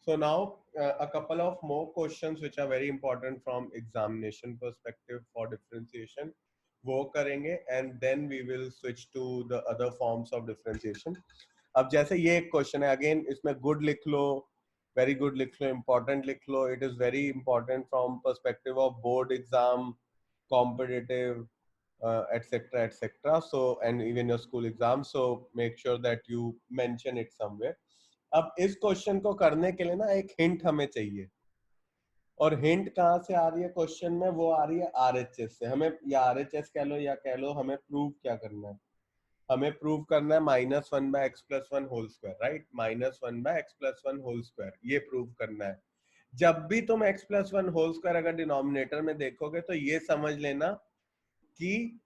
So now a couple of more questions which are very important from examination perspective for differentiation वो करेंगे and then we will switch to the other forms of differentiation. अब जैसे ये एक question है, again इसमें good लिख लो, very good लिख लो, इम्पोर्टेंट लिख लो. It is very important from perspective of board exam, competitive, etc etc. So and even your school exam, so make sure that you mention it somewhere. अब इस question को करने के लिए ना एक हिंट हमें चाहिए, और हिंट कहाँ से आ रही है क्वेश्चन में? वो आ रही है आरएचएस से. हमें या आरएचएस कह लो या कह लो, हमें प्रूव क्या करना है? हमें प्रूव करना है -1/x+1 whole square, right? -1/x+1 whole square, ये प्रूव करना है. जब भी तुम x+1 होल स्क्वायर अगर डिनोमिनेटर में देखोगे तो ये समझ लेना कि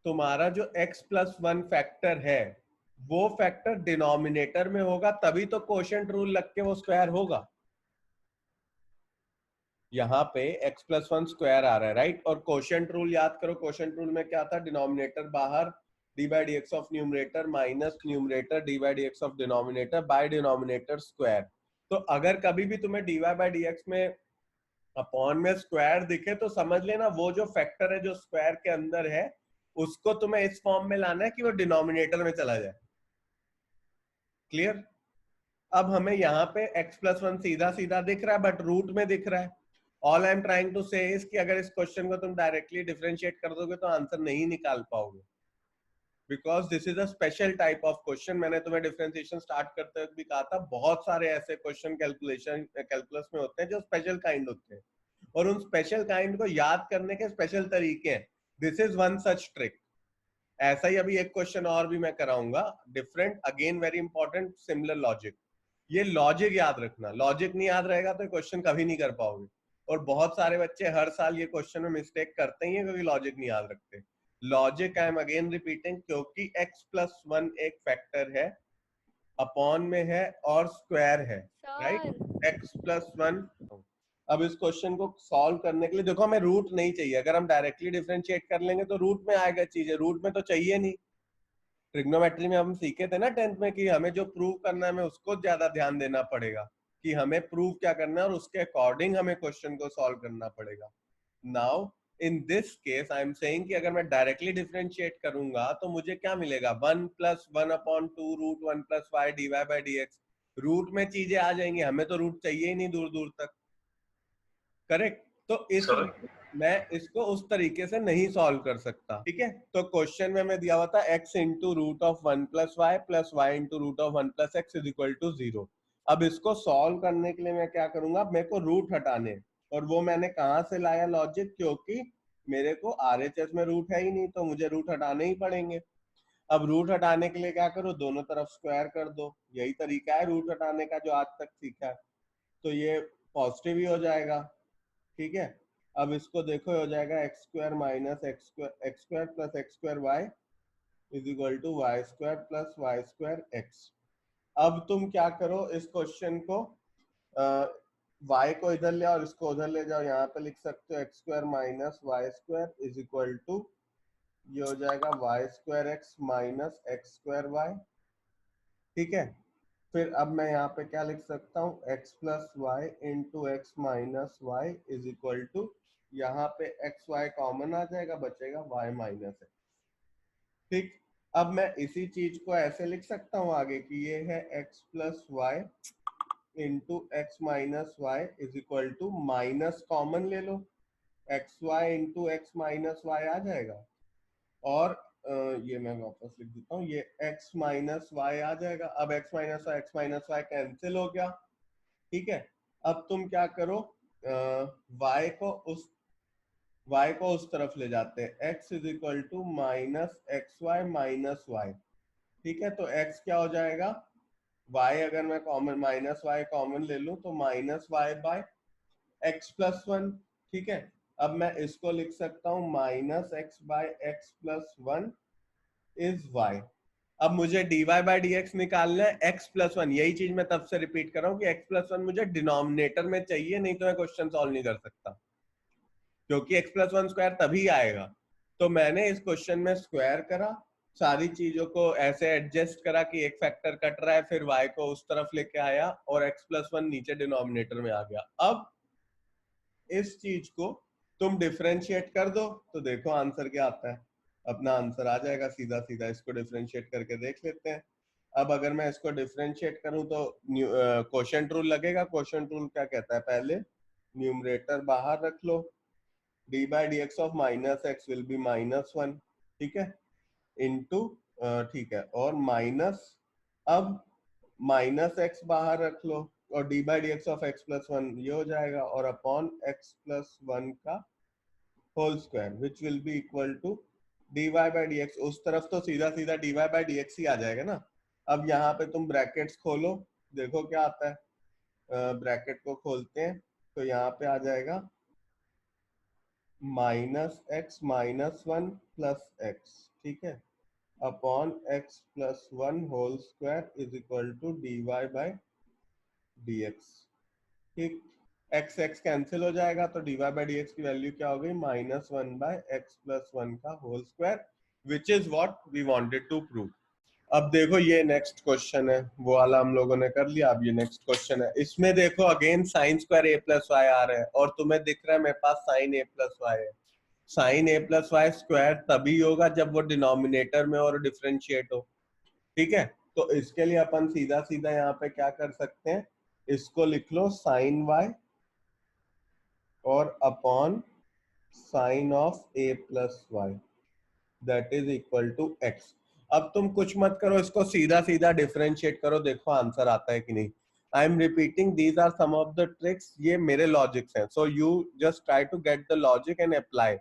तुम्हारा जो x+1 फैक्टर है वो फैक्टर डिनोमिनेटर में होगा, तभी तो कोशेंट रूल लग के वो स्क्वायर होगा. यहाँ पे x+1 स्क्वायर आ रहा है, राइट? और कोशेंट रूल याद करो. कोशेंट रूल में क्या था? डिनोमिनेटर बाहर, d/dx of numerator minus numerator d/dx of denominator by denominator square. तो अगर कभी भी तुम्हें dy/dx में अपॉन में स्क्वायर दिखे तो समझ लेना वो जो फैक्टर है जो स्क्वायर के अंदर है उसको तुम्हें इस फॉर्म में लाना है कि वो डिनोमिनेटर में चला जाए. क्लियर? अब हमें यहाँ पे x+1 सीधा सीधा दिख रहा है बट रूट में दिख रहा है. All I am trying to say is कि अगर इस क्वेश्चन को तुम डायरेक्टली डिफरेंशिएट कर दोगे तो आंसर नहीं निकाल पाओगे, because this is a special type of question. मैंने तुम्हें डिफरेंशिएशन स्टार्ट करते वक्त भी कहा था, बहुत सारे ऐसे क्वेश्चन कैलकुलस में होते हैं जो स्पेशल काइंड होते हैं, और उन स्पेशल काइंड को याद करने के स्पेशल तरीके हैं. This is one such trick. ऐसा ही अभी एक क्वेश्चन और भी मैं कराऊंगा, different, again very important, similar logic. ये लॉजिक याद रखना. लॉजिक नहीं याद रहेगा तो क्वेश्चन कभी नहीं कर पाओगे, और बहुत सारे बच्चे हर साल ये क्वेश्चन में मिस्टेक करते ही हैं क्योंकि लॉजिक नहीं याद रखते. Logic I am again repeating, क्योंकि x+1 एक फैक्टर है, अपॉन में है और स्क्वायर है, राइट? x+1. अब इस क्वेश्चन को सॉल्व करने के लिए देखो हमें रूट नहीं चाहिए. अगर हम डायरेक्टली डिफरेंशिएट कर लेंगे तो रूट में आएगा चीजें, रूट में तो चाहिए नहीं. ट्रिग्नोमेट्री में हम सीखे थे ना 10th में कि हमें जो प्रूव करना है हमें उसको ज्यादा ध्यान देना पड़ेगा कि हमें प्रूव क्या करना है और उसके अकॉर्डिंग हमें क्वेश्चन को सॉल्व करना पड़ेगा. Now in this case I am saying कि अगर मैं डायरेक्टली डिफरेंशिएट करूंगा तो मुझे क्या मिलेगा? 1+1/2 रूट 1+y dy/dx. रूट में चीजें आ जाएंगी, हमें तो रूट चाहिए ही नहीं दूर दूर तक. करेक्ट? तो इस मैं इसको उस तरीके से नहीं सॉल्व कर सकता. ठीक है? तो क्वेश्चन में मैं दिया हुआ था x into root of 1+y plus y into root of 1+x is equal to 0. अब इसको सॉल्व करने के लिए मैं क्या करूंगा? मेरे को रूट हटाने, और वो मैंने कहां से लाया लॉजिक? क्योंकि मेरे को आरएचएस में रूट है ही नहीं तो मुझे रूट हटाने ही पड़ेंगे. अब रूट हटाने के लिए क्या करो? दोनों तरफ स्क्वायर कर दो. यही तरीका है रूट हटाने का जो आज तक सीखा है. तो ये पॉजिटिव ही हो जाएगा. ठीक है? अब इसको देखो, हो जाएगा x² minus x² plus x² y is equal to y² plus y² x. अब तुम क्या करो? इस क्वेश्चन को y को इधर ले और इसको उधर ले जाओ. यहाँ पे लिख सकते हो x² minus y² is equal to, ये हो जाएगा y² x minus x² y. ठीक है? फिर अब मैं यहाँ पे क्या लिख सकता हूँ? x plus Y into X minus Y is equal to, यहाँ पे एक्स वाई कॉमन आ जाएगा, बचेगा y माइनस एक्स. ठीक? अब मैं इसी चीज को ऐसे लिख सकता हूँ आगे कि ये है x plus Y into X minus Y is equal to, minus common ले लो, X Y into X minus Y आ जाएगा, और ये मैं वापस लिख देता हूँ, ये x माइनस वाई आ जाएगा. अब x माइनस वाई कैंसिल हो गया. ठीक है? अब तुम क्या करो? y को उस तरफ ले जाते हैं. x is equal to minus X Y minus Y. ठीक है? तो x क्या हो जाएगा? y अगर मैं कॉमन माइनस वाई कॉमन ले लूं तो minus Y by x plus 1. ठीक है? अब मैं इसको लिख सकता हूँ minus X by x plus 1 is y. अब मुझे dy/dx निकालना है x+1. यही चीज मैं तब से रिपीट कर रहा हूँ कि x+1 मुझे डिनोमिनेटर में चाहिए, नहीं तो मैं क्वेश्चन सॉल्व नहीं कर सकता, क्योंकि x+1 स्क्वायर तभी आएगा. तो मैंने इस क्वेश्चन में स्क्वायर करा, सारी चीजों को ऐसे एडजस्ट करा कि एक फैक्टर कट रहा है, फिर y को उस तरफ लेके आया और x+1 नीचे डिनोमिनेटर में आ गया। अब इस चीज को तुम डिफरेंशिएट कर दो तो देखो आंसर क्या आता है। अपना आंसर आ जाएगा सीधा सीधा। इसको डिफरेंशिएट करके देख लेते हैं। अब अगर मैं इसको डिफरेंशिएट करूं तो क्वोशिएंट रूल लगेगा। क्वोशिएंट रूल क्या कहता है, पहले न्यूमरेटर बाहर रख लो, D by D X of minus X will be -1, ठीक है, इनटू, ठीक है, और माइनस, अब माइनस एक्स बाहर रख लो और D by D X of x+1 ये हो जाएगा, और अपॉन x+1 का whole square which will be equal to dy by D X. उस तरफ तो सीधा सीधा dy बाई डी एक्स ही आ जाएगा ना। अब यहाँ पे तुम ब्रैकेट्स खोलो, देखो क्या आता है। ब्रैकेट को खोलते हैं तो यहाँ पे आ जाएगा -x-1 प्लस x, ठीक है, upon x+1 whole square is equal to dy by dx, ठीक। x x कैंसिल हो जाएगा तो dy बाई डी एक्स की वैल्यू क्या हो गई, -1 बाय x+1 का whole square, which is what we wanted to prove. अब देखो ये नेक्स्ट क्वेश्चन है, वो वाला हम लोगों ने कर लिया। अब ये नेक्स्ट क्वेश्चन है, इसमें देखो again sine square a plus Y आ रहा है और तुम्हें दिख रहा है मेरे पास साइन a प्लस वाई है। Sine a plus Y square तभी होगा जब वो डिनोमिनेटर में और डिफरेंशिएट हो, ठीक है। तो इसके लिए अपन सीधा सीधा यहाँ पे क्या कर सकते हैं, इसको लिख लो साइन y और upon sine of a plus Y that is equal to x। अब तुम कुछ मत करो, इसको सीधा सीधा डिफरेंशिएट करो, देखो आंसर आता है कि नहीं। I am repeating, these are some of the tricks, ये मेरे लॉजिक्स हैं, so you just try to get the logic and apply.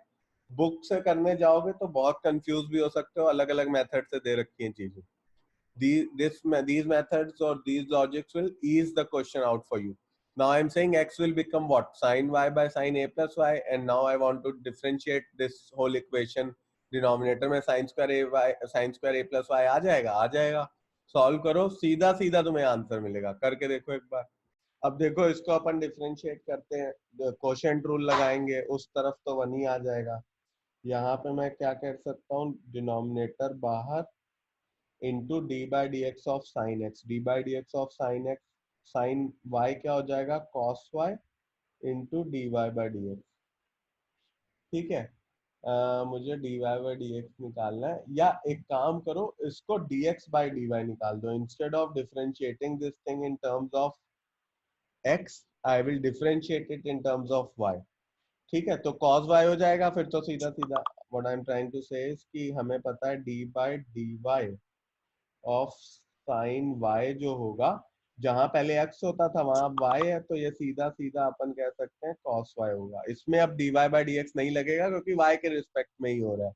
Book से करने जाओगे तो बहुत कंफ्यूज भी हो सकते हो, अलग अलग मेथड से दे रखी हैं चीजें। These methods or these logics will ease the question out for you. Now I'm saying x will become what, sin y by sin a plus y, and now I want to differentiate this whole equation। Denominator में sign square A Y, sign square a plus Y आ जाएगा, आ जाएगा। Solve करो, सीधा सीधा तुम्हें answer मिलेगा, करके देखो एक बार। अब देखो इसको अपन डिफरेंशिएट करते हैं, क्वोशिएंट रूल लगाएंगे, उस तरफ तो 1 ही आ जाएगा। यहाँ पे मैं क्या कर सकता हूँ, डिनोमिनेटर बाहर into D by D X of sine X, D by D X of sine X, sine Y क्या हो जाएगा, cos Y into D Y by D x, ठीक है। मुझे D Y by D X निकालना है, या एक काम करो, इसको D X by D Y निकाल दो। Instead of differentiating this thing in terms of X, I will differentiate it in terms of Y, ठीक है। तो cos y हो जाएगा फिर तो सीधा सीधा। What I am trying to say is कि हमें पता है D by D Y of sine y जो होगा, जहां पहले x होता था वहां y है, तो ये सीधा सीधा अपन कह सकते हैं cos y होगा। इसमें अब dy बाई डी एक्स नहीं लगेगा क्योंकि y के रिस्पेक्ट में ही हो रहा है।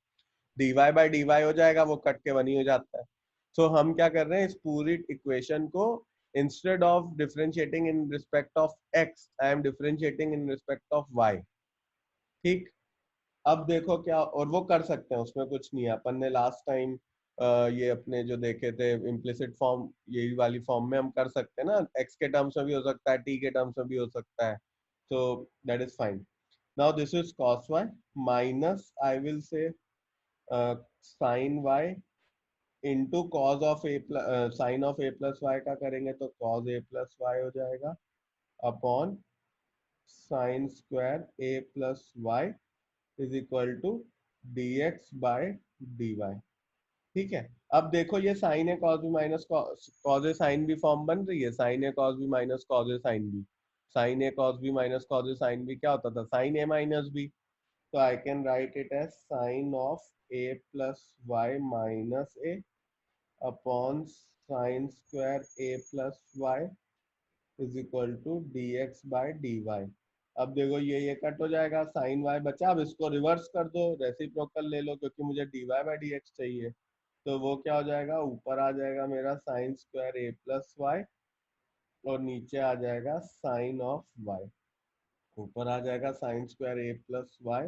dy बाई डी वाई हो जाएगा, वो कट के 1 ही हो जाता है। सो हम क्या कर रहे हैं, इस पूरी इक्वेशन को instead of differentiating in respect of x, I am differentiating in respect of y, ठीक। अब देखो क्या, और वो कर सकते हैं, उसमें कुछ नहीं है। अपन ने लास्ट टाइम ये अपने जो देखे थे इम्प्लिसिट फॉर्म, यही वाली फॉर्म में हम कर सकते हैं ना, एक्स के टर्म्स में भी हो सकता है, टी के टर्म्स में भी हो सकता है, तो that is fine. Now this is cos y minus, I will say sine y into cos of a plus, sine of a plus y का करेंगे तो कॉज ए प्लस वाई हो जाएगा, upon sine square a plus y is equal to d x by d y, ठीक है। अब देखो ये sine a cos b minus cos a sine b form बन रही है, sine a cos b minus cos a sine b. Sine a cos b minus cos a sine b क्या होता था, साइन ए माइनस बी। तो I can write it as sine of a plus y minus a upon sine square a plus y is equal to d x by d y. अब देखो ये cut हो जाएगा, sign Y बचा, अब इसको reverse कर दो, रेसिप्रोकल ले लो, क्योंकि मुझे D Y by D x चाहिए। तो वो क्या हो जाएगा, ऊपर आ जाएगा मेरा sign square a plus Y और नीचे आ जाएगा साइन ऑफ वाई। ऊपर आ जाएगा sign square a plus Y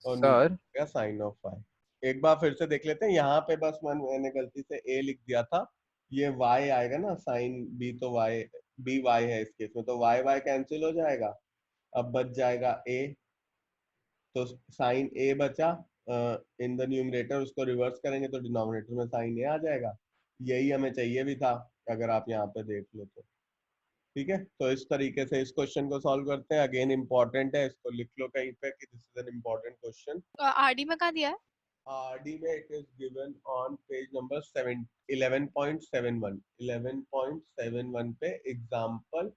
और नीचे सर। आ जाएगा साइन ऑफ वाई। एक बार फिर से देख लेते हैं, यहाँ पे बस मैंने गलती से ए लिख दिया था, ये y आएगा ना, साइन बी तो y, बी y है इस केस में, तो y y कैंसिल हो जाएगा। अब बच जाएगा a, तो साइन a बचा इन द न्यूमरेटर, उसको रिवर्स करेंगे तो डिनोमिनेटर में साइन ए आ जाएगा। यही हमें चाहिए भी था, अगर आप यहाँ पे देख लो तो। ठीक है, तो इस तरीके से इस क्वेश्चन को सॉल्व करते हैं। अगेन इंपॉर्टेंट है, इसको लिख लो कहीं पे कि this is an important question. RD में कहा दिया है? आरडी में it is given on page number 7 11.71 11.71 पे एग्जांपल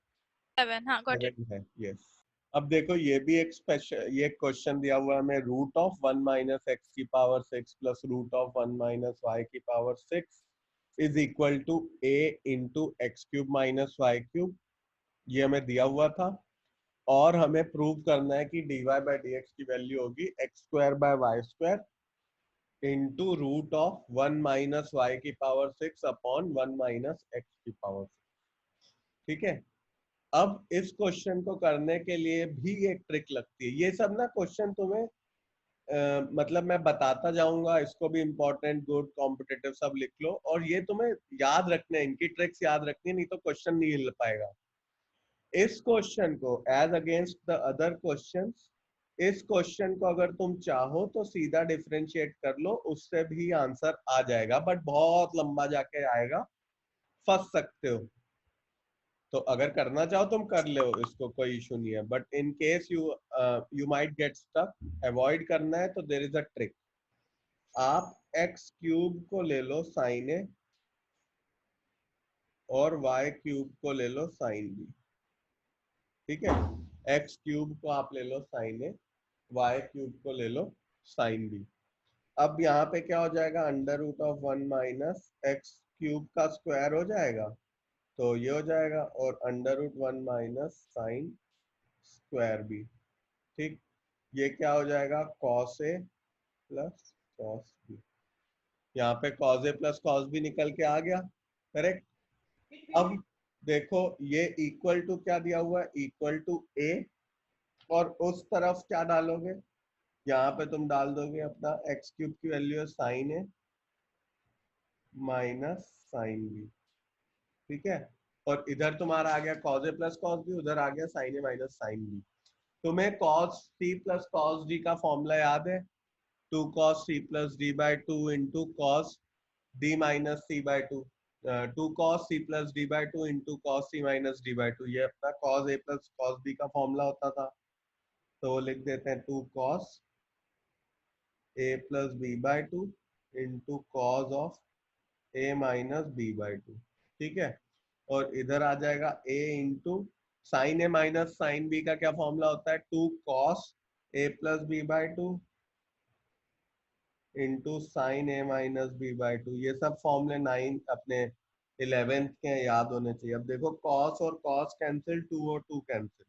7, हाँ गॉट इट। 7 है। यस, अब देखो ये भी एक स्पेशल, ये क्वेश्चन दिया हुआ है हमें, रूट ऑफ 1 माइनस एक्स की पावर 6 प्लस रूट ऑफ 1 माइनस वाई की power 6 is equal to A into X cube minus Y cube. ये हमें दिया हुआ था और हमें प्रूव करना है कि dy बाई डी एक्स की वैल्यू होगी x square by Y square into root of 1 minus Y की पावर 6 अपॉन 1 माइनस एक्स की पावर 6। ठीक है, अब इस क्वेश्चन को करने के लिए भी एक ट्रिक लगती है। ये सब ना क्वेश्चन तुम्हें मतलब मैं बताता जाऊंगा, इसको भी इम्पोर्टेंट, गुड, कॉम्पिटिटिव सब लिख लो, और ये तुम्हें याद रखने, इनकी ट्रिक्स याद रखनी, नहीं तो क्वेश्चन नहीं हिल पाएगा। इस क्वेश्चन को as against the other questions, इस क्वेश्चन को अगर तुम चाहो तो सीधा डिफरेंशिएट कर लो, उससे भी आंसर आ जाएगा, बट बहुत लंबा जाके आएगा, फंस सकते हो। तो अगर करना चाहो तुम कर लो, इसको कोई इशू नहीं है, but in case you might get stuck, avoid करना है तो देयर इज अ ट्रिक। आप एक्स क्यूब को ले लो साइन ए और वाई क्यूब को ले लो साइन बी। ठीक है, एक्स क्यूब को आप ले लो साइन ए, वाई क्यूब को ले लो साइन बी। अब यहाँ पे क्या हो जाएगा, under root of 1 minus x cube का स्क्वायर हो जाएगा, तो ये हो जाएगा, और under root 1 minus sine square b. ठीक, ये क्या हो जाएगा, cos a plus cos b. यहाँ पे cos a plus cos b निकल के आ गया, करेक्ट। अब देखो ये इक्वल टू क्या दिया हुआ है, इक्वल टू ए, और उस तरफ क्या डालोगे, यहाँ पे तुम डाल दोगे अपना एक्स क्यूब की वैल्यू है sine a minus sine b. ठीक है, और इधर तुम्हारा आ गया cos a plus cos b, उधर आ गया sine a minus sine b. तुम्हें cos c plus cos d का फॉर्मूला याद है, 2 cos c plus d by 2 into cos d minus c by 2, 2 cos c plus d by 2 into cos c minus d by 2, ये अपना cos a plus cos b का formula होता था। तो वो लिख देते हैं 2 cos a plus b by 2 into cos of a minus b by 2। ठीक है, और इधर आ जाएगा a into sine a minus sine b का क्या फॉर्मूला होता है, 2 cos a plus b by 2 into sine a minus b by 2। ये सब फॉर्मूले 9 अपने 11th के याद होने चाहिए। अब देखो कॉस और कॉस कैंसिल, 2 और 2 कैंसिल।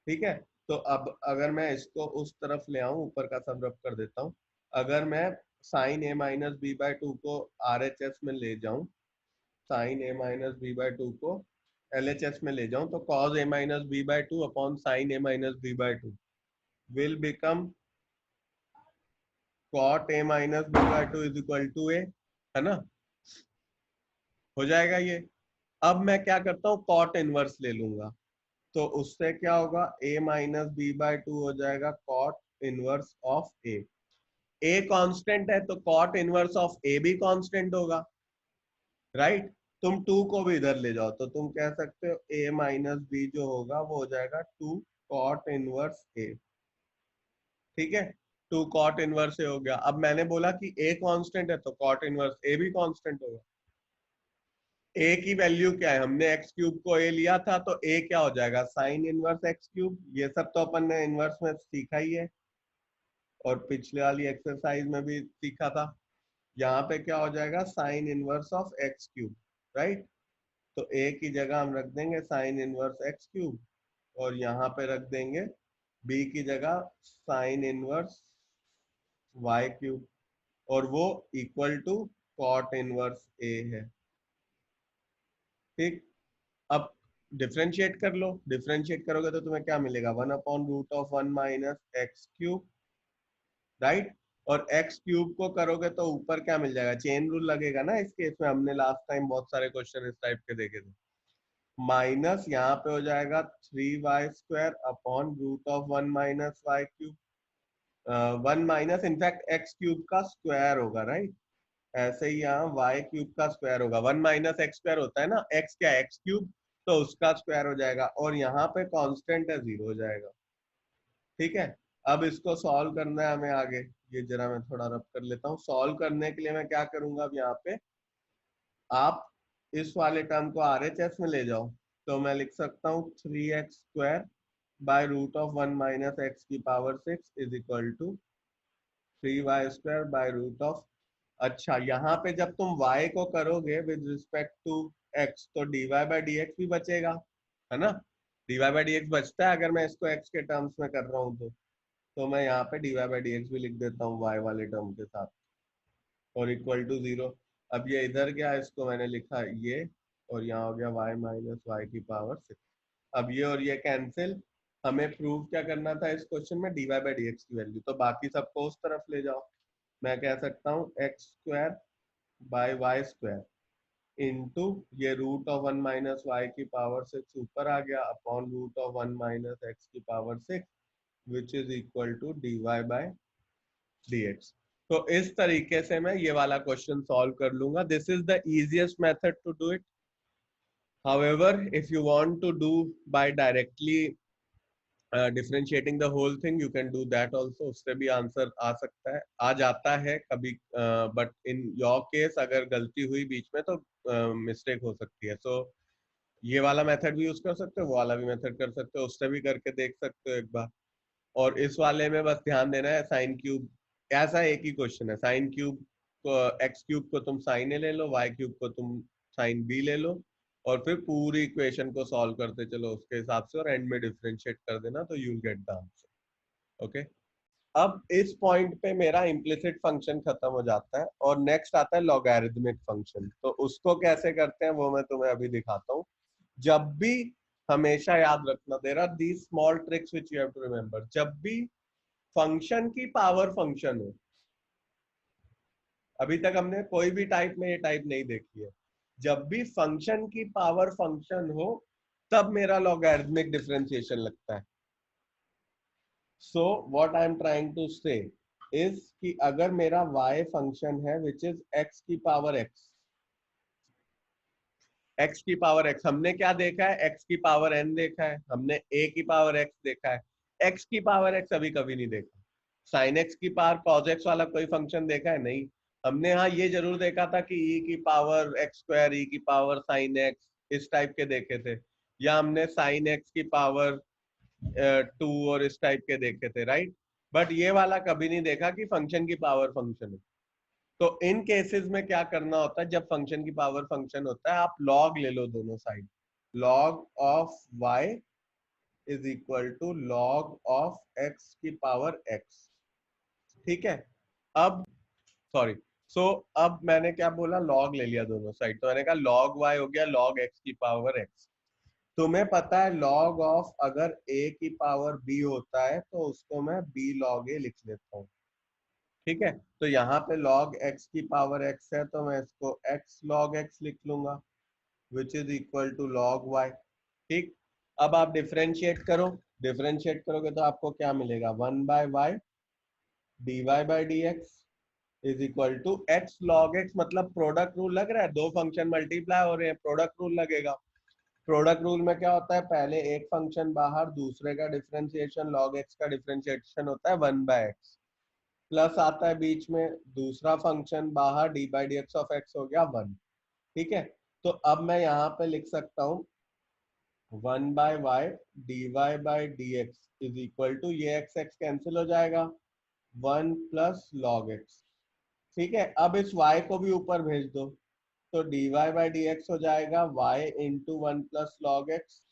ठीक है, तो अब अगर मैं इसको उस तरफ ले आऊं, ऊपर का सब रब कर देता हूं, अगर मैं sine a minus b by 2 को RHS में ले जाऊं, sine a minus b by 2 को LHS में ले जाऊं, तो cos a minus b by 2 upon sine a minus b by 2 will become cot a minus b by 2 is equal to a, है ना, हो जाएगा ये। अब मैं क्या करता हूँ, cot इनवर्स ले लूंगा, तो उससे क्या होगा, a माइनस बी बाई 2 हो जाएगा cot inverse of a। a constant है तो cot इनवर्स ऑफ a भी कांस्टेंट होगा, राइट। तुम 2 को भी इधर ले जाओ तो तुम कह सकते हो a माइनस बी जो होगा वो हो जाएगा 2 cot इनवर्स a। ठीक है, 2 cot इनवर्स ए हो गया। अब मैंने बोला कि a कांस्टेंट है तो cot इनवर्स a भी कांस्टेंट होगा। a की वैल्यू क्या है, हमने एक्स क्यूब को a लिया था, तो a क्या हो जाएगा, साइन इनवर्स एक्स क्यूब। ये सब तो अपन ने इनवर्स में सीखा ही है, और पिछले वाली एक्सरसाइज में भी सीखा था। यहाँ पे क्या हो जाएगा, sine inverse of x cube, right. तो a की जगह हम रख देंगे साइन इनवर्स एक्स क्यूब, और यहाँ पे रख देंगे b की जगह साइन इनवर्स वाई क्यूब, और वो equal to cot inverse a है। ठीक, अब डिफरेंशिएट कर लो, डिफरेंशिएट करोगे तो तुम्हें क्या मिलेगा, 1 upon root of 1 minus x cube, right. और एक्स क्यूब को करोगे तो ऊपर क्या मिल जाएगा, चेन रूल लगेगा ना इस केस में, हमने लास्ट टाइम बहुत सारे क्वेश्चन इस टाइप के देखे थे। माइनस यहाँ पे हो जाएगा 3y square upon root of 1 minus Y cube, 1 minus in fact x cube का स्क्वायर होगा, राइट? ऐसे ही यहाँ वाई क्यूब का स्क्वायर होगा, 1 माइनस एक्स स्क्वायर होता है ना, एक्स क्या एक्स क्यूब, तो उसका स्क्वायर हो जाएगा, और यहाँ पे कांस्टेंट है 0 हो जाएगा। ठीक है, अब इसको सॉल्व करना है हमें आगे। ये जरा मैं थोड़ा रब कर लेता हूँ। सॉल्व करने के लिए मैं क्या करूंगा, अब यहाँ पे आप इस वाले टर्म को RHS में ले जाओ, तो मैं लिख सकता हूँ 3x square by root of 1 minus x की power 6 is equal to 3y square by root of, अच्छा यहाँ पे जब तुम y को करोगे विद रिस्पेक्ट टू x, तो dy बाई डी एक्स भी बचेगा, है ना? dy बाई डी एक्स बचता है अगर मैं इसको x के टर्म्स में कर रहा हूँ तो मैं यहाँ पे dy बाई डी एक्स भी लिख देता हूँ y वाले टर्म के साथ, और इक्वल टू 0। अब ये इधर गया, इसको मैंने लिखा ये, और यहाँ हो गया y माइनस वाई की पावर 6। अब ये और ये कैंसिल, हमें प्रूव क्या करना था इस क्वेश्चन में, dy बाई डी एक्स की वैल्यू, तो बाकी सबको उस तरफ ले जाओ। मैं कह सकता हूँ X square by Y square into ये रूट ऑफ 1 माइनस वाई की पावर 6 ऊपर आ गया upon root of 1 minus x की power 6 which is equal to dy by dx। तो इस तरीके से मैं ये वाला क्वेश्चन सॉल्व कर लूंगा। This is the easiest method to do it. However, if you want to do by directly differentiating the whole thing, you can do that also, उससे भी आंसर आ सकता है, आ जाता है कभी, बट इन योर केस अगर गलती हुई बीच में तो मिस्टेक हो सकती है। सो ये वाला मेथड भी यूज कर सकते हो, वो वाला भी मेथड कर सकते हो, उससे भी करके देख सकते हो एक बार। और इस वाले में बस ध्यान देना है साइन क्यूब, ऐसा एक ही क्वेश्चन है, साइन क्यूब को एक्स क्यूब को तुम साइन ए ले लो, वाई क्यूब को तुम साइन बी ले लो, और फिर पूरी इक्वेशन को सॉल्व करते चलो उसके हिसाब से, और एंड में डिफरेंशिएट कर देना तो you will get the answer. Okay, अब इस पॉइंट पे मेरा इम्प्लिसिट फंक्शन खत्म हो जाता है और नेक्स्ट आता है लॉगरिथमिक फंक्शन। तो उसको कैसे करते हैं वो मैं तुम्हें अभी दिखाता हूँ। जब भी, हमेशा याद रखना, there are these small tricks which you have to remember. जब भी फंक्शन की पावर फंक्शन हो, अभी तक हमने कोई भी टाइप में ये टाइप नहीं देखी है, जब भी फंक्शन की पावर फंक्शन हो तब मेरा लॉगरिथमिक डिफरेंशिएशन लगता है। So what I am trying to say is कि अगर मेरा y फंक्शन है विच इज x की पावर x, x की पावर x, हमने क्या देखा है, x की पावर n देखा है, हमने a की पावर x देखा है, x की पावर x अभी कभी नहीं देखा। साइन x की पावर cos x वाला कोई फंक्शन देखा है? नहीं। हमने हाँ ये जरूर देखा था कि e की पावर x स्क्वायर, e की पावर साइन x, इस टाइप के देखे थे, या हमने साइन x की पावर 2 और इस टाइप के देखे थे, राइट? बट ये वाला कभी नहीं देखा कि फंक्शन की पावर फंक्शन है। तो इन केसेस में क्या करना होता है, जब फंक्शन की पावर फंक्शन होता है, आप लॉग ले लो दोनों side, log of y is equal to log of x की पावर x। ठीक है, अब सॉरी, सो अब मैंने क्या बोला, लॉग ले लिया दोनों साइड, तो मैंने कहा लॉग y हो गया लॉग x की पावर x। तुम्हें पता है लॉग ऑफ अगर a की पावर b होता है तो उसको मैं b log a लिख लेता हूँ। ठीक है, तो यहाँ पे log x की पावर x है तो मैं इसको x log x लिख लूंगा which is equal to log y। ठीक, अब आप डिफरेंशिएट करो, डिफरेंशिएट करोगे तो आपको क्या मिलेगा, 1 by y dy by D x is equal to x log x, मतलब प्रोडक्ट रूल लग रहा है, दो फंक्शन मल्टीप्लाई हो रहे हैं, प्रोडक्ट रूल लगेगा। प्रोडक्ट रूल में क्या होता है, पहले एक फंक्शन बाहर, दूसरे का डिफरेंशिएशन, log x का डिफरेंशिएशन होता है 1 बाय एक्स, प्लस आता है बीच में, दूसरा फंक्शन बाहर, D by D X of x हो गया 1। ठीक है, तो अब मैं यहाँ पे लिख सकता हूँ 1 by y d Y by D x is equal to, ये एक्स एक्स कैंसिल हो जाएगा, 1 प्लस लॉग एक्स। ठीक है, अब इस y को भी ऊपर भेज दो, तो d Y by D x हो जाएगा y into 1 plus log x.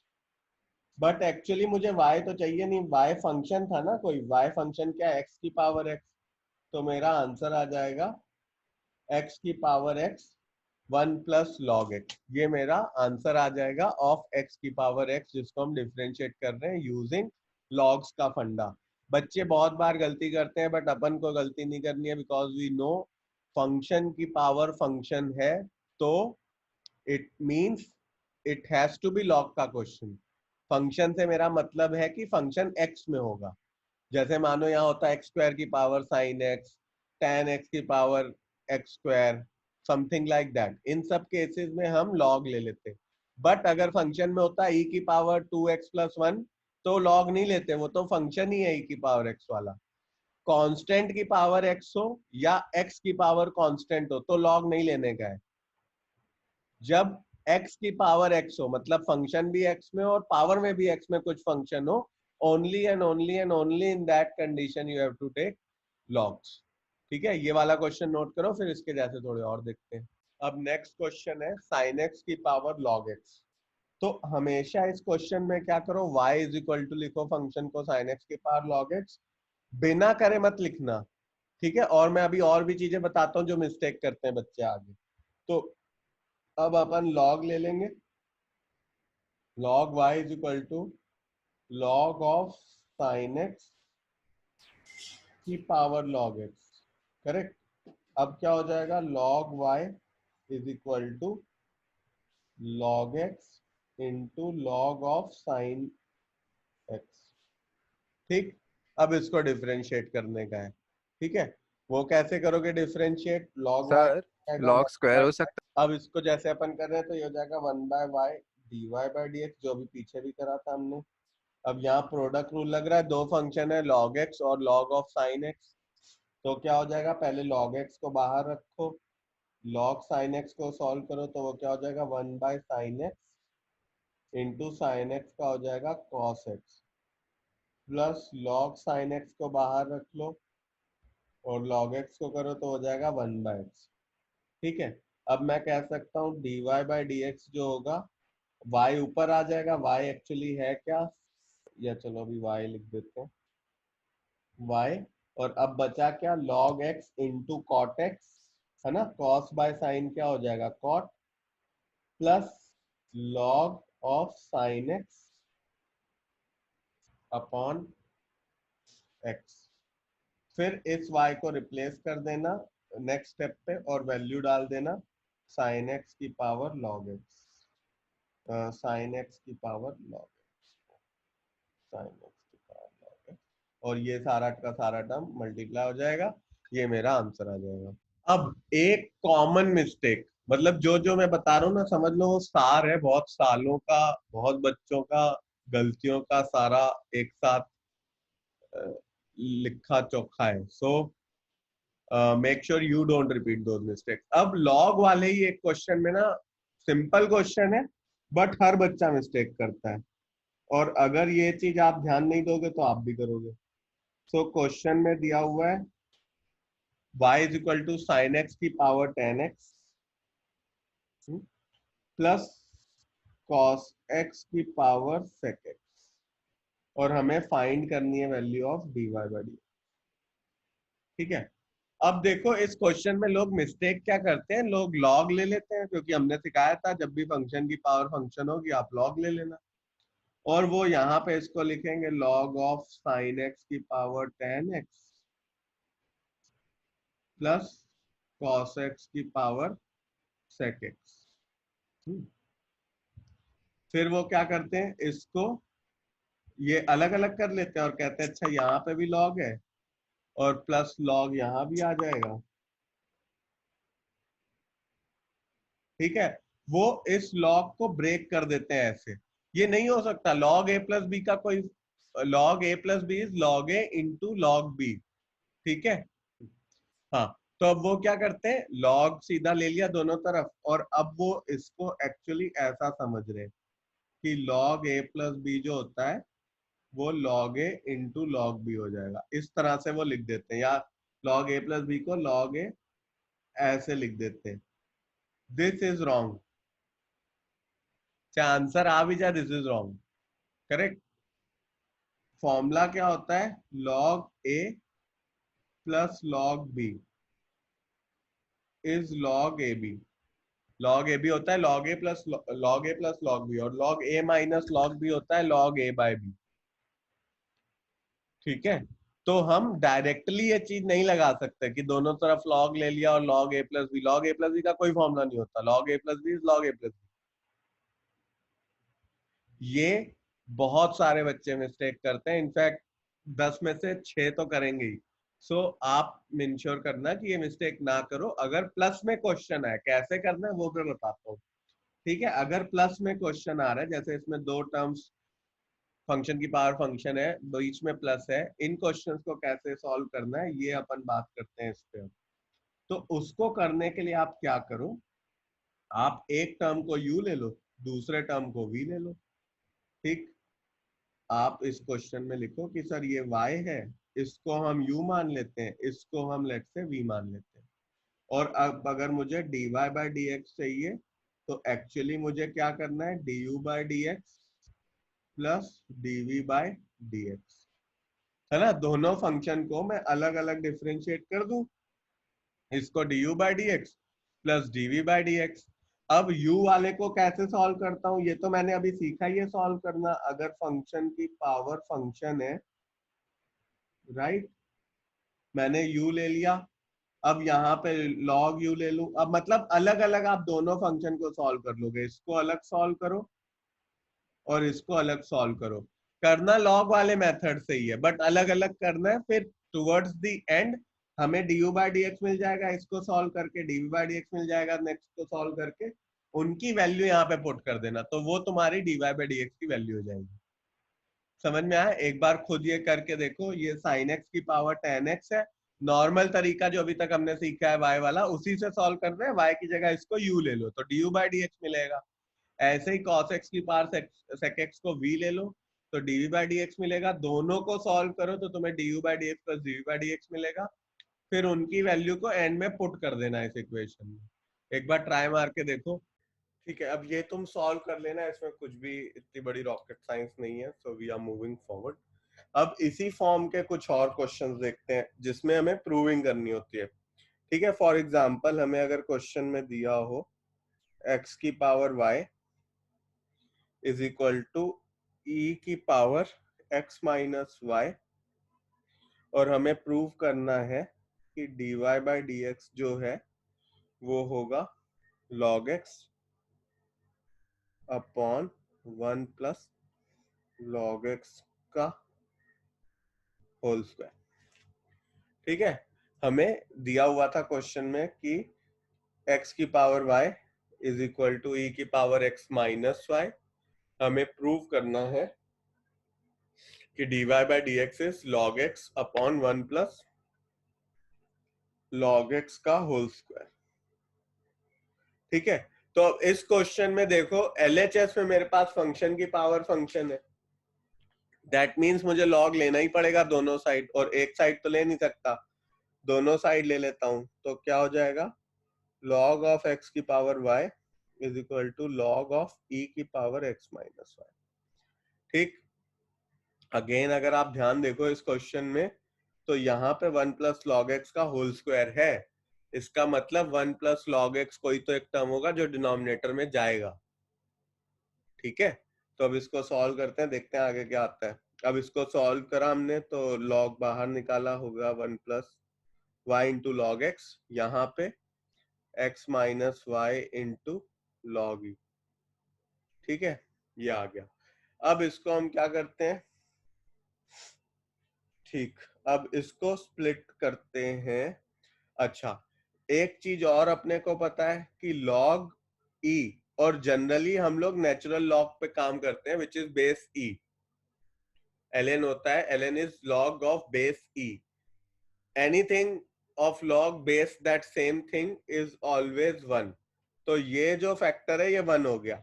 But actually मुझे y तो चाहिए नहीं, y फंक्शन था ना कोई, y फंक्शन क्या, x की पावर x, तो मेरा आंसर आ जाएगा x की power x 1 plus log x, ये मेरा आंसर आ जाएगा ऑफ x की पावर x, जिसको हम डिफरेंशिएट कर रहे हैं यूजिंग लॉग्स का फंडा। बच्चे बहुत बार गलती करते हैं बट अपन को गलती नहीं करनी है, बिकॉज वी नो फंक्शन की पावर फंक्शन है तो it means it has to be log का क्वेश्चन। फंक्शन से मेरा मतलब है कि फंक्शन x में होगा। जैसे मानो यहाँ होता है एक्स स्क्वायर की पावर साइन एक्स, tan एक्स की power X square, something like that. इन सब केसेस में हम लॉग ले लेते हैं। बट अगर फंक्शन में होता है e की पावर 2x+1 तो लॉग नहीं लेते, वो तो फंक्शन ही है e की पावर x वाला। कांस्टेंट की पावर x हो या x की पावर कांस्टेंट हो तो लॉग नहीं लेने का है। जब x की पावर x हो, मतलब फंक्शन भी x में और पावर में भी x में कुछ फंक्शन हो, only and only and only in that condition you have to take logs. ठीक है, ये वाला क्वेश्चन नोट करो, फिर इसके जैसे थोड़े और देखते हैं। अब नेक्स्ट क्वेश्चन है साइन x की पावर लॉग x। तो हमेशा इस क्वेश्चन में क्या करो, y इज इक्वल टू लिखो फंक्शन को साइन x की पावर लॉग x, बिना करे मत लिखना। ठीक है, और मैं अभी और भी चीजें बताता हूँ जो मिस्टेक करते हैं बच्चे आगे। तो अब अपन लॉग ले लेंगे, log y is equal to log of sine x की पावर log x। करेक्ट। अब क्या हो जाएगा, log y is equal to log x into log of sine x। ठीक, अब इसको डिफरेंशिएट करने का है। ठीक है, वो कैसे करोगे डिफरेंशिएट, log y सर आएगा लॉग 1 स्क्वायर बाय, हो सकता अब इसको जैसे अपन कर रहे हैं तो ये हो जाएगा 1/y dy बाय dx, जो भी पीछे भी करा था हमने। अब यहाँ प्रोडक्ट रूल लग रहा है, दो फंक्शन है log x और log ऑफ साइन x। तो क्या हो जाएगा, पहले log x को बाहर रखो, log साइन x को सॉल्व करो तो वो क्या हो जाएगा 1/sin x into sine x का हो जाएगा cos x, plus log sine x को बाहर रख लो और log x को करो तो हो जाएगा 1/x। ठीक है, अब मैं कह सकता हूँ dy बाई dx जो होगा, y ऊपर आ जाएगा, y एक्चुअली है क्या, या चलो अभी y लिख देते हैं y, और अब बचा क्या log x into cot x, है ना, cos बाय साइन क्या हो जाएगा cot, plus log of sine x upon x। फिर इस y को रिप्लेस कर देना नेक्स्ट स्टेप पे और वैल्यू डाल देना साइन x की power log x, sine x की power log x, sine x की पावर log x, और ये सारा का सारा टर्म मल्टीप्लाई हो जाएगा, ये मेरा आंसर आ जाएगा। अब एक कॉमन मिस्टेक, मतलब जो जो मैं बता रहा हूँ ना, समझ लो वो सार है बहुत सालों का, बहुत बच्चों का गलतियों का सारा एक साथ लिखा चोखा है। So make sure you don't repeat those mistakes. अब लॉग वाले ही एक क्वेश्चन में ना, सिंपल क्वेश्चन है बट हर बच्चा मिस्टेक करता है, और अगर ये चीज आप ध्यान नहीं दोगे तो आप भी करोगे। सो क्वेश्चन में दिया हुआ है y is equal to sine x की power 10x plus cos x की पावर sec x, और हमें फाइंड करनी है value of dy by d. ठीक है, अब देखो इस क्वेश्चन में लोग मिस्टेक क्या करते हैं, लोग लॉग ले लेते हैं, क्योंकि हमने सिखाया था जब भी फंक्शन की पावर फंक्शन होगी आप लॉग ले लेना, और वो यहाँ पे इसको लिखेंगे log ऑफ साइन x की power 10x plus cos x की पावर sec x। फिर वो क्या करते हैं, इसको ये अलग अलग कर लेते हैं और कहते हैं अच्छा यहाँ पे भी log है और प्लस log यहाँ भी आ जाएगा। ठीक है, वो इस लॉग को ब्रेक कर देते हैं ऐसे, ये नहीं हो सकता log a प्लस बी का कोई, log a plus b is log a into log b। ठीक है, हाँ, तो अब वो क्या करते हैं, log सीधा ले लिया दोनों तरफ, और अब वो इसको एक्चुअली ऐसा समझ रहे हैं कि log a प्लस बी जो होता है वो log a into log b हो जाएगा, इस तरह से वो लिख देते हैं, या log a प्लस बी को log a ऐसे लिख देते हैं। दिस इज रॉन्ग, चाहे आंसर आ भी जाए, this is wrong. Correct, formula क्या होता है, log a plus log b is log ab। log ab होता है log a plus log b, और log a minus log b होता है log a बाय b। ठीक है, तो हम डायरेक्टली ये चीज नहीं लगा सकते कि दोनों तरफ log ले लिया और log a plus b, log a plus b का कोई फॉर्मूला नहीं होता, log a plus b is log a plus b। ये बहुत सारे बच्चे मिस्टेक करते हैं, इनफैक्ट 10 में से 6 तो करेंगे ही। सो आप इंश्योर करना कि ये मिस्टेक ना करो। अगर प्लस में क्वेश्चन है, कैसे करना है वो मैं बताता हूँ। ठीक है, अगर प्लस में क्वेश्चन आ रहा है, जैसे इसमें दो टर्म्स फंक्शन की पावर फंक्शन है, बीच में प्लस है, इन क्वेश्चंस को कैसे सॉल्व करना है ये अपन बात करते हैं इस पे। तो उसको करने के लिए आप क्या करो, आप एक टर्म को u ले लो, दूसरे टर्म को v ले लो। ठीक, आप इस क्वेश्चन में लिखो कि सर ये y है, इसको हम u मान लेते हैं, इसको हम लेट से v मान लेते हैं। और अब अगर मुझे dy बाई डी एक्स चाहिए, तो एक्चुअली मुझे क्या करना है, du by D x plus dv by D x, है ना। दोनों फंक्शन को मैं अलग अलग डिफरेंशिएट कर दूं, इसको du by D x plus dv by D x. अब u वाले को कैसे सॉल्व करता हूं, ये तो मैंने अभी सीखा ही है सॉल्व करना। अगर फंक्शन की पावर फंक्शन है, राइट, मैंने u ले लिया, अब यहाँ पे log u ले लूं। अब मतलब अलग अलग आप दोनों फंक्शन को सॉल्व कर लोगे, इसको अलग सॉल्व करो और इसको अलग सॉल्व करो। करना लॉग वाले मेथड से ही है, बट अलग अलग करना है। फिर टुवर्ड्स द एंड हमें du बाई डी एक्स मिल जाएगा, इसको सॉल्व करके dv बाई डी एक्स मिल जाएगा, नेक्स्ट को सॉल्व करके उनकी वैल्यू यहाँ पे पुट कर देना, तो वो तुम्हारी dy बाई डी एक्स की वैल्यू हो जाएगी। समझ में आया? एक बार खुद ये करके देखो। ये sin x की पावर tan x है, नॉर्मल तरीका जो अभी तक हमने सीखा है y वाला, उसी से सॉल्व कर रहे हैं। y की जगह इसको u ले लो तो du बाई डी एक्स मिलेगा। ऐसे ही cos x की पावर sec x को v ले लो तो dv बाई डी एक्स मिलेगा। दोनों को सॉल्व करो तो तुम्हें du by D x plus dv by D x मिलेगा। फिर उनकी वैल्यू को एंड में पुट कर देना इस इक्वेशन में। एक बार ट्राई मार के देखो। ठीक है, अब ये तुम सॉल्व कर लेना, इसमें कुछ भी इतनी बड़ी रॉकेट साइंस नहीं है। So we are moving forward. अब इसी फॉर्म के कुछ और क्वेश्चंस देखते हैं जिसमें हमें प्रूविंग करनी होती है। ठीक है, फॉर एग्जांपल हमें अगर क्वेश्चन में दिया हो x की power y is equal to e की पावर x माइनस वाई, और हमें प्रूव करना है कि dy बाई डी एक्स जो है वो होगा log x upon 1 plus log x का होल स्क्वायर। ठीक है, हमें दिया हुआ था क्वेश्चन में कि x की power y is equal to e की पावर x माइनस वाई। हमें प्रूव करना है कि dy by D x is log x upon 1 plus log x का होल स्क्वायर। ठीक है, तो अब इस क्वेश्चन में देखो LHS में मेरे पास फंक्शन की पावर फंक्शन है, दैट मीन्स मुझे log लेना ही पड़ेगा दोनों साइड, और एक साइड तो ले नहीं सकता, दोनों साइड ले लेता हूं। तो क्या हो जाएगा, log ऑफ x की power y is equal to log of e की पावर x माइनस वाई। ठीक, अगेन अगर आप ध्यान देखो इस क्वेश्चन में, तो यहाँ पे 1 प्लस लॉग एक्स का होल स्क्वायर है। इसका मतलब 1 प्लस लॉग एक्स कोई तो एक टर्म होगा जो डिनोमिनेटर में जाएगा। ठीक है, तो अब इसको सॉल्व करते हैं, देखते हैं आगे क्या आता है। अब इसको सॉल्व करा हमने तो लॉग बाहर निकाला, होगा 1 plus Y into log X, यहाँ पे x minus Y into log E. ठीक है, ये आ गया। अब इसको हम क्या करते हैं, ठीक, अब इसको स्प्लिट करते हैं। अच्छा, एक चीज और अपने को पता है कि log e, और जनरली हम लोग नेचुरल लॉग पे काम करते हैं which is base e। ln होता है, ln is log of base e। Anything of log base that same thing is always 1। तो ये जो फैक्टर है ये 1 हो गया।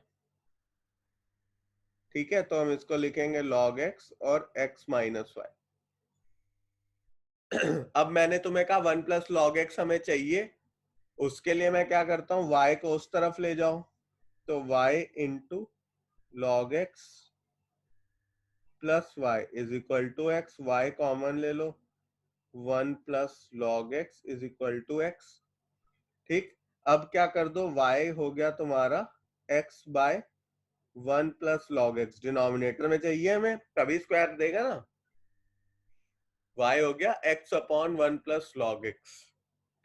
ठीक है, तो हम इसको लिखेंगे log x और x माइनस वाई। अब मैंने तुम्हें कहा 1 प्लस लॉग एक्स हमें चाहिए, उसके लिए मैं क्या करता हूँ, y को उस तरफ ले जाओ, तो y into log x plus y is equal to x, y common ले लो, 1 plus log x is equal to x. ठीक, अब क्या कर दो, y हो गया तुम्हारा x by 1 plus log x, denominator में चाहिए हमें तभी स्क्वायर देगा ना, y हो गया x upon 1 plus log x.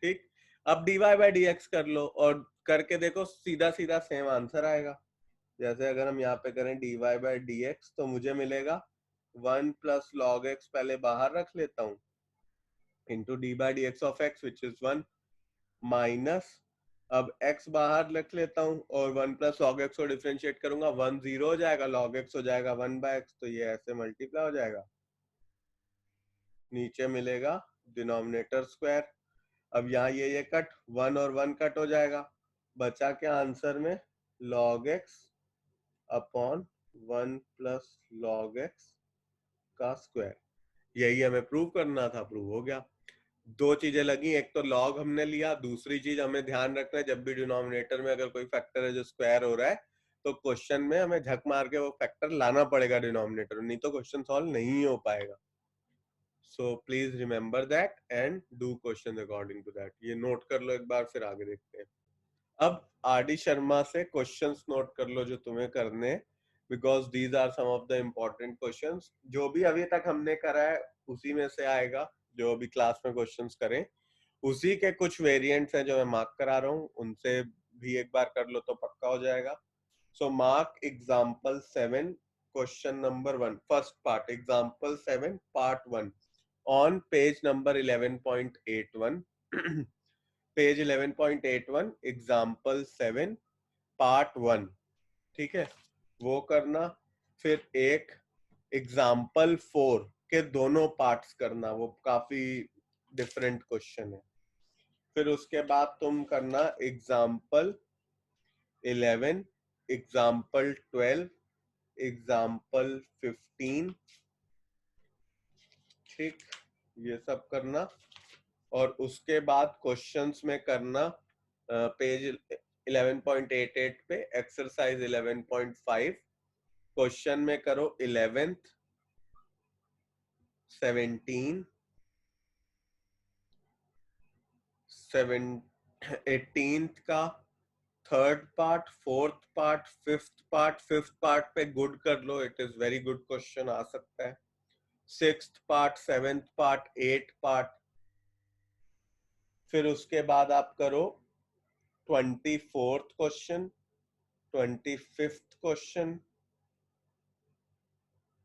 ठीक, अब dy बाई डी एक्स कर लो और करके देखो, सीधा सीधा सेम आंसर आएगा। जैसे अगर हम यहाँ पे करें dy बाई डी एक्स तो मुझे मिलेगा 1 प्लस लॉग एक्स पहले बाहर रख लेता हूँ into D by D X of x which is 1 minus, अब x बाहर रख लेता हूँ और 1 प्लस लॉग एक्स को डिफरेंशिएट करूंगा, 1 0 हो जाएगा, लॉग एक्स हो जाएगा 1 बाय एक्स, तो ये ऐसे मल्टीप्लाई हो जाएगा, नीचे मिलेगा डिनोमिनेटर स्क्वायर। अब यहाँ ये कट 1 और 1 कट हो जाएगा, बचा क्या आंसर में, log x upon 1 plus log x का स्क्वायर। यही हमें प्रूव करना था, प्रूव हो गया। दो चीजें लगी, एक तो लॉग हमने लिया, दूसरी चीज हमें ध्यान रखना है जब भी डिनोमिनेटर में अगर कोई फैक्टर है जो स्क्वायर हो रहा है तो क्वेश्चन में हमें झक मार के वो फैक्टर लाना पड़ेगा डिनोमिनेटर, नहीं तो क्वेश्चन सॉल्व नहीं हो पाएगा। So please remember that and do questions according to that. ये नोट कर लो एक बार, फिर आगे देखते हैं। अब आर.डी. शर्मा से क्वेश्चंस नोट कर लो जो तुम्हें करने हैं, because these are some of the important questions. जो भी अभी तक हमने करा है उसी में से आएगा, जो अभी क्लास में क्वेश्चंस करें उसी के कुछ वेरिएंट्स हैं जो मैं मार्क करा रहा हूँ, उनसे भी एक बार कर लो तो पक्का हो जाएगा। So mark example 7 question number 1 first part, example 7 part 1 on page number 11.81 page 11.81 example 7 part 1, ठीक है, वो करना। फिर एक एग्जाम्पल 4 के दोनों पार्ट्स करना, वो काफी डिफरेंट क्वेश्चन है। फिर उसके बाद तुम करना एग्जाम्पल 11, एग्जाम्पल 12, एग्जाम्पल 15, ठीक, ये सब करना। और उसके बाद क्वेश्चंस में करना पेज 11.88 पे एक्सरसाइज 11.5 क्वेश्चन में करो 11th 17 18th का third part, fourth part, fifth part पे गुड कर लो, it is very good question आ सकता है। Sixth part, seventh part, eight part. फिर उसके बाद आप करो 24th question, 25th question,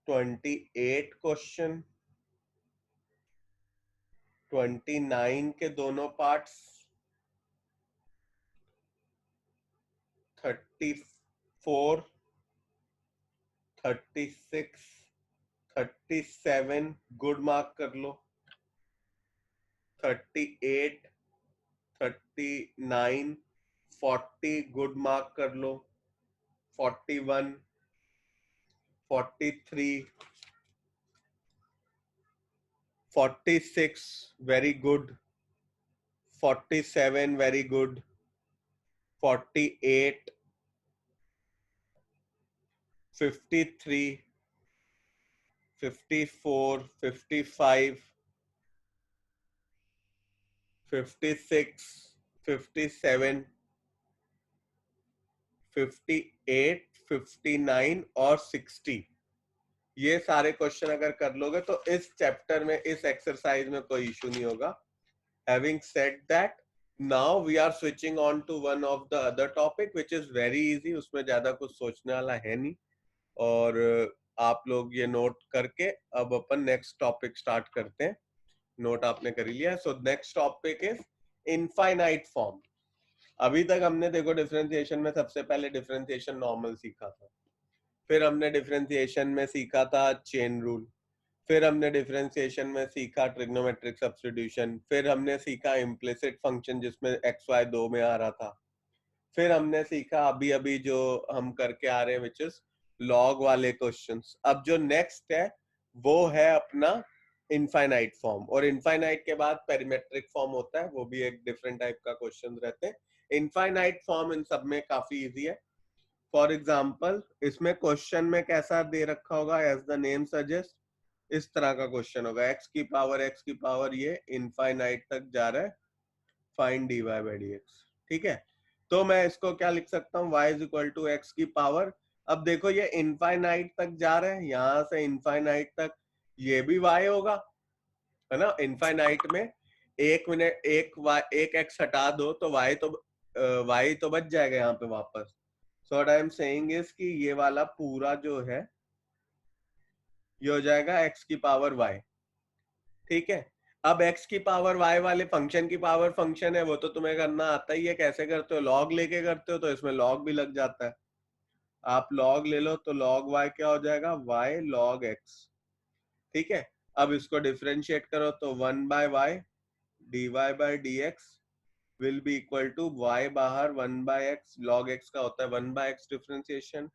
28 question, 29 के दोनों पार्ट्स, 34, 36, 37 गुड मार्क कर लो, 38, 39, 40 गुड मार्क कर लो, 41, 43, 46 वेरी गुड, 47 वेरी गुड, 48, 53, 54, 55, 56, 57, 58, 59 और 60। ये सारे क्वेश्चन अगर कर लोगे तो इस चैप्टर में, इस एक्सरसाइज में कोई इशू नहीं होगा। Having said that, now we are switching on to one of the other topic which is very easy, उसमें ज्यादा कुछ सोचने वाला है नहीं, और आप लोग ये नोट करके अब अपन नेक्स्ट टॉपिक स्टार्ट करते हैं। नोट आपने कर लिया है। So next topic is infinite form. अभी तक हमने देखो डिफरेंशिएशन में सबसे पहले डिफरेंशिएशन नॉर्मल सीखा था, फिर हमने डिफरेंशिएशन में सीखा था चेन रूल, फिर हमने डिफरेंशिएशन में सीखा ट्रिग्नोमेट्रिक सब्स्टिट्यूशन, फिर हमने सीखा इम्प्लिसिट फंक्शन जिसमें एक्स वाई दो में आ रहा था, फिर हमने सीखा अभी अभी जो हम करके आ रहे हैं विच इज लॉग वाले क्वेश्चंस। अब जो नेक्स्ट है वो है अपना इनफाइनाइट फॉर्म, और इनफाइनाइट के बाद पेरीमेट्रिक फॉर्म होता है, वो भी एक डिफरेंट टाइप का क्वेश्चन रहते हैं। इनफाइनाइट फॉर्म इन सब में काफी इजी है। फॉर एग्जाम्पल इसमें क्वेश्चन में कैसा दे रखा होगा, एज द नेम सजेस्ट, इस तरह का क्वेश्चन होगा, एक्स की पावर ये इनफाइनाइट तक जा रहा है, find d Y by D x, ठीक है। तो मैं इसको क्या लिख सकता हूँ, y is equal to x की पावर। अब देखो ये इनफाइनाइट तक जा रहे हैं, यहां से इनफाइनाइट तक ये भी y होगा, है ना। इनफाइनाइट में एक मिनट एक x हटा दो तो y तो बच जाएगा यहाँ पे वापस। सो what I am saying is कि ये वाला पूरा जो है ये हो जाएगा x की पावर y। ठीक है, अब x की पावर y वाले फंक्शन की पावर फंक्शन है, वो तो तुम्हें करना आता ही है। कैसे करते हो, लॉग लेके करते हो, तो इसमें लॉग भी लग जाता है। आप लॉग ले लो तो log y क्या हो जाएगा, y log x। ठीक है, अब इसको डिफरेंशिएट करो तो 1 by y dy by dx will be equal to y बाहर 1 बाय x, log x का होता है 1 by x differentiation,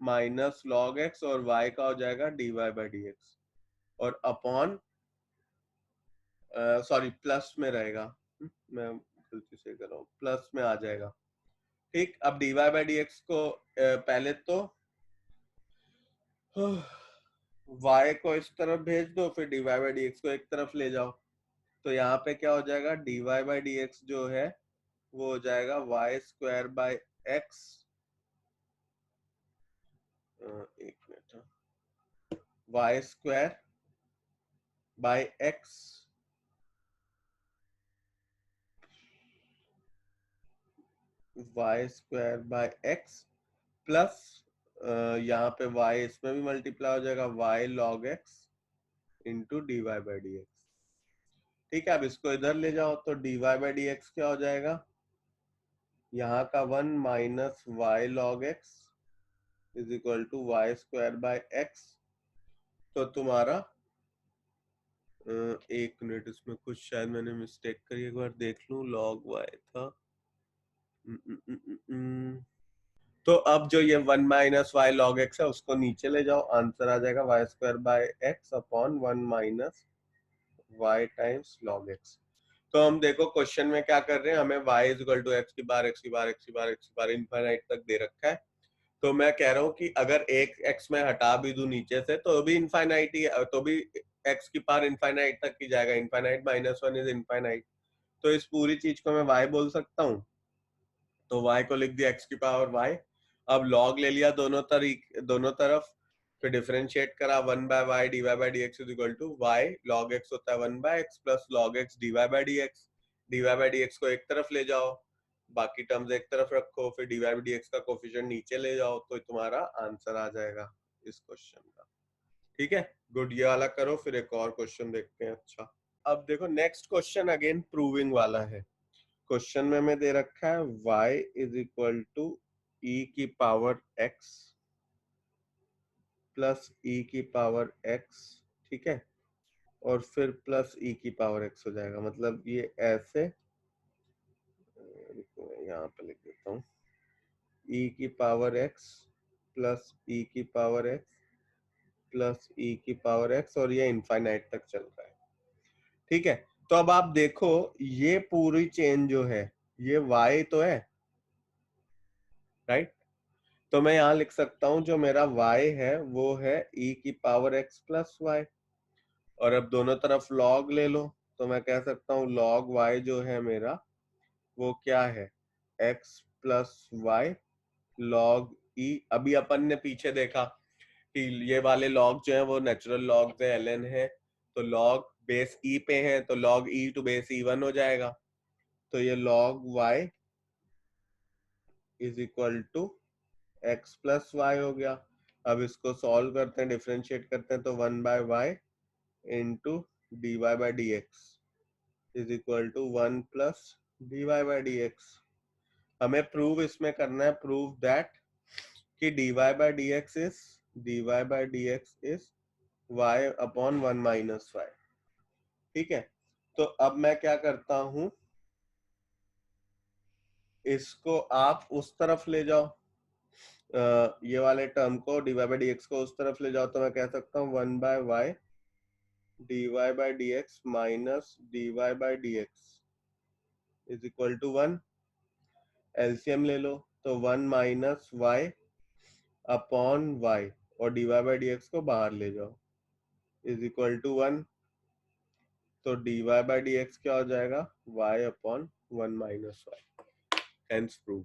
minus log x, और y का हो जाएगा dy बाय dx, और अपॉन सॉरी प्लस में रहेगा, मैं गलती से कर रहा हूँ, प्लस में आ जाएगा। ठीक, अब dy बाय dx को पहले तो y को इस तरफ भेज दो, फिर dy बाय dx को एक तरफ ले जाओ, तो यहाँ पे क्या हो जाएगा, dy बाय dx जो है वो हो जाएगा y स्क्वायर बाय x, एक minute, y square by x y square by x plus यहाँ पे y इसमें भी मल्टीप्लाई हो जाएगा y log x into D Y by D x. ठीक है, अब इसको इधर ले जाओ तो d Y by D x क्या हो जाएगा, यहाँ का 1 minus y log x is equal to y square by x. तो तुम्हारा एक मिनट, इसमें कुछ शायद मैंने मिस्टेक करी, एक बार देख लूं, लॉग वाई था। तो अब जो ये 1 माइनस वाई लॉग एक्स है उसको नीचे ले जाओ, आंसर आ जाएगा y square by x upon 1 minus y times log x. तो हम देखो क्वेश्चन में क्या कर रहे हैं, हमें y is equal to x की बार एक्स की बार एक्स की बार एक्स की बार इनफाइनाइट तक दे रखा है। तो मैं कह रहा हूँ कि अगर एक x में हटा भी दूं नीचे से तो भी इनफाइनाइट ही, तो भी x की पावर इनफाइनाइट तक की जाएगा, इनफाइनाइट माइनस 1 इज इनफाइनाइट। तो इस पूरी चीज को मैं y बोल सकता हूँ, तो y को लिख दिया x की पावर y। अब log ले लिया दोनों तरफ, फिर डिफरेंशिएट करा 1 by y d Y by D x is equal to y log x होता है 1 by x plus log x d Y by D x. D Y by D x को एक तरफ ले जाओ, बाकी टर्म्स एक तरफ रखो, फिर d Y by D x का कोफिशिएंट नीचे ले जाओ, तो तुम्हारा आंसर आ जाएगा इस क्वेश्चन का। ठीक है, गुड, ये वाला करो, फिर एक और क्वेश्चन देखते हैं। अच्छा, अब देखो नेक्स्ट क्वेश्चन अगेन प्रूविंग वाला है। क्वेश्चन में हमें दे रखा है y is equal to e की पावर x प्लस e की पावर x। ठीक है, और फिर प्लस e की पावर x हो जाएगा, मतलब ये ऐसे, यहाँ पे लिख देता हूँ, e की पावर x प्लस e की पावर x प्लस e की पावर x, और ये इनफाइनाइट तक चल रहा है। ठीक है, तो अब आप देखो ये पूरी चेन जो है ये y तो है, राइट? तो मैं यहाँ लिख सकता हूँ जो मेरा y है वो है e की पावर x प्लस y, और अब दोनों तरफ log ले लो, तो मैं कह सकता हूँ log y जो है मेरा वो क्या है, x plus y log e। अभी अपन ने पीछे देखा कि ये वाले log जो है वो नेचुरल लॉग है, ln है, तो log बेस e पे है, तो log e to base e1 हो जाएगा, तो ये log y is equal to x plus y हो गया। अब इसको सॉल्व करते हैं, डिफरेंशिएट करते हैं, तो 1 by y into D Y by D x is equal to 1 plus d Y by D x. हमें प्रूव इसमें करना है, प्रूव दैट कि d Y by D x is y upon 1 minus Y. ठीक है, तो अब मैं क्या करता हूं, इसको आप उस तरफ ले जाओ, ये वाले टर्म को d Y by D x को उस तरफ ले जाओ, तो मैं कह सकता हूँ 1 by y d Y by D x minus d Y by D x is equal to 1। LCM ले लो, तो 1 माइनस वाई अपॉन वाई, और d Y by D x को बाहर ले जाओ, इज इक्वल टू 1। तो d Y by D x क्या हो जाएगा, y upon 1 minus y, hence prove.